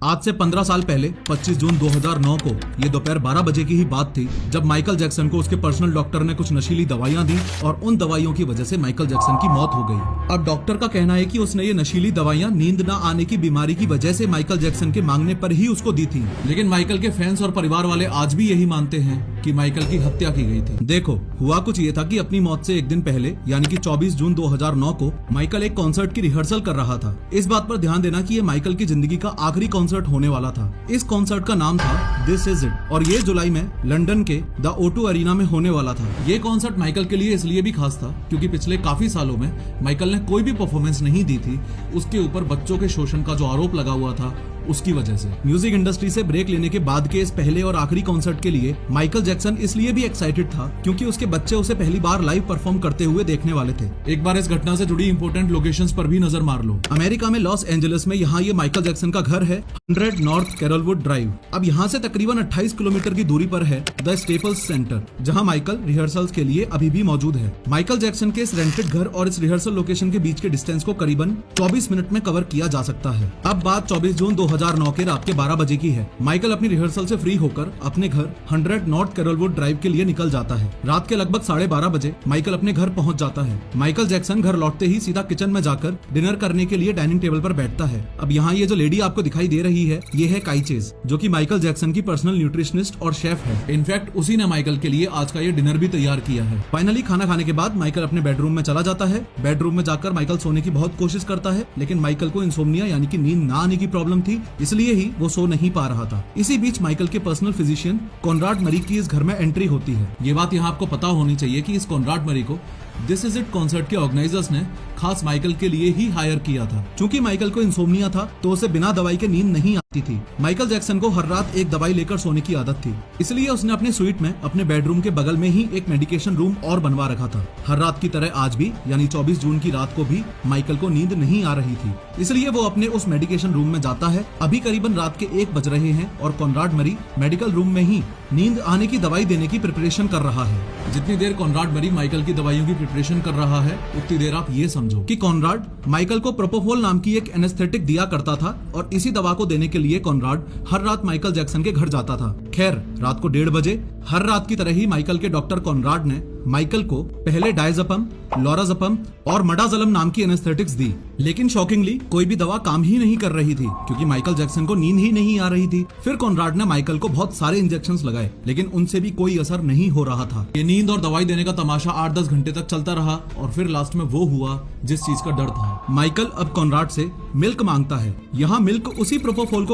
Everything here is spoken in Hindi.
आज से 15 साल पहले 25 जून 2009 को ये दोपहर 12 बजे की ही बात थी जब माइकल जैक्सन को उसके पर्सनल डॉक्टर ने कुछ नशीली दवाइयां दी और उन दवाइयों की वजह से माइकल जैक्सन की मौत हो गई। अब डॉक्टर का कहना है कि उसने ये नशीली दवाइयां नींद न आने की बीमारी की वजह से माइकल जैक्सन के मांगने पर ही उसको दी थी, लेकिन माइकल के फैंस और परिवार वाले आज भी यही मानते हैं कि माइकल की हत्या की गई थी। देखो, हुआ कुछ ये था कि अपनी मौत से एक दिन पहले यानी कि 24 जून 2009 को माइकल एक कॉन्सर्ट की रिहर्सल कर रहा था। इस बात पर ध्यान देना कि ये माइकल की जिंदगी का आखिरी कॉन्सर्ट होने वाला था। इस कॉन्सर्ट का नाम था दिस इज इट और ये जुलाई में लंदन के द O2 अरीना में होने वाला था। ये कॉन्सर्ट माइकल के लिए इसलिए भी खास था क्योंकि पिछले काफी सालों में माइकल ने कोई भी परफॉर्मेंस नहीं दी थी। उसके ऊपर बच्चों के शोषण का जो आरोप लगा हुआ था उसकी वजह से। म्यूजिक इंडस्ट्री से ब्रेक लेने के बाद के इस पहले और आखिरी कॉन्सर्ट के लिए माइकल जैक्सन इसलिए भी एक्साइटेड था क्योंकि उसके बच्चे उसे पहली बार लाइव परफॉर्म करते हुए देखने वाले थे। एक बार इस घटना से जुड़ी इंपॉर्टेंट लोकेशंस पर भी नजर मार लो। अमेरिका में लॉस एंजलिस में यहाँ ये माइकल जैक्सन का घर है 100 नॉर्थ कैरोलवुड ड्राइव। अब यहाँ से तकरीबन 28 किलोमीटर की दूरी पर है द स्टेपल्स सेंटर, जहाँ माइकल रिहर्सल्स के लिए अभी भी मौजूद है। माइकल जैक्सन के इस रेंटेड घर और इस रिहर्सल लोकेशन के बीच के डिस्टेंस को करीबन 24 मिनट में कवर किया जा सकता है। अब बात 24 जून 2009 के रात के 12 बजे की है। माइकल अपनी रिहर्सल से फ्री होकर अपने घर 100 नॉर्थ कैरोलवुड ड्राइव के लिए निकल जाता है। रात के लगभग 12:30 बजे माइकल अपने घर पहुंच जाता है। माइकल जैक्सन घर लौटते ही सीधा किचन में जाकर डिनर करने के लिए डाइनिंग टेबल पर बैठता है। अब यहाँ ये जो लेडी आपको दिखाई दे रही है ये है काई चेज, जो कि माइकल जैक्सन की पर्सनल न्यूट्रिशनिस्ट और शेफ है। इनफैक्ट उसी ने माइकल के लिए आज का ये डिनर भी तैयार किया है। फाइनली खाना खाने के बाद माइकल अपने बेडरूम में चला जाता है। बेडरूम में जाकर माइकल सोने की बहुत कोशिश करता है, लेकिन माइकल को इंसोम्निया यानी कि नींद ना आने की प्रॉब्लम थी, इसलिए ही वो सो नहीं पा रहा था। इसी बीच माइकल के पर्सनल फिजिशियन कॉनराड मरी की इस घर में एंट्री होती है। ये बात यहाँ आपको पता होनी चाहिए कि इस कॉनराड मरी को दिस इज इट कॉन्सर्ट के ऑर्गेनाइजर्स ने खास माइकल के लिए ही हायर किया था। क्योंकि माइकल को इंसोम्निया था तो उसे बिना दवाई के नींद नहीं आती थी। माइकल जैक्सन को हर रात एक दवाई लेकर सोने की आदत थी, इसलिए उसने अपने स्वीट में अपने बेडरूम के बगल में ही एक मेडिकेशन रूम और बनवा रखा था। हर रात की तरह आज भी यानी 24 जून की रात को भी माइकल को नींद नहीं आ रही थी, इसलिए वो अपने उस मेडिकेशन रूम में जाता है। अभी करीबन रात के 1 बज रहे हैं और कॉनराड मरी मेडिकल रूम में ही नींद आने की दवाई देने की प्रिपरेशन कर रहा है। जितनी देर कॉनराड मरी माइकल की दवाइयों की प्रिपरेशन कर रहा है उतनी देर आप ये समझो कि कॉनराड माइकल को प्रोपोफोल नाम की एक एनेस्थेटिक दिया करता था और इसी दवा को देने के लिए कॉनराड हर रात माइकल जैक्सन के घर जाता था। खैर, रात को 1:30 बजे हर रात की तरह ही माइकल के डॉक्टर कॉनराड ने माइकल को पहले डायज़ेपम, लोराज़ेपम और मडाज़ोलम नाम की एनेस्थेटिक्स दी, लेकिन शॉकिंगली कोई भी दवा काम ही नहीं कर रही थी क्योंकि माइकल जैक्सन को नींद ही नहीं आ रही थी। फिर कॉनराड ने माइकल को बहुत सारे इंजेक्शंस लगाए, लेकिन उनसे भी कोई असर नहीं हो रहा था। ये नींद और दवाई देने का तमाशा 8-10 घंटे तक चलता रहा और फिर लास्ट में वो हुआ जिस चीज का डर था। माइकल अब कॉनराड से मिल्क मांगता है। यहाँ मिल्क उसी प्रोपोफोल को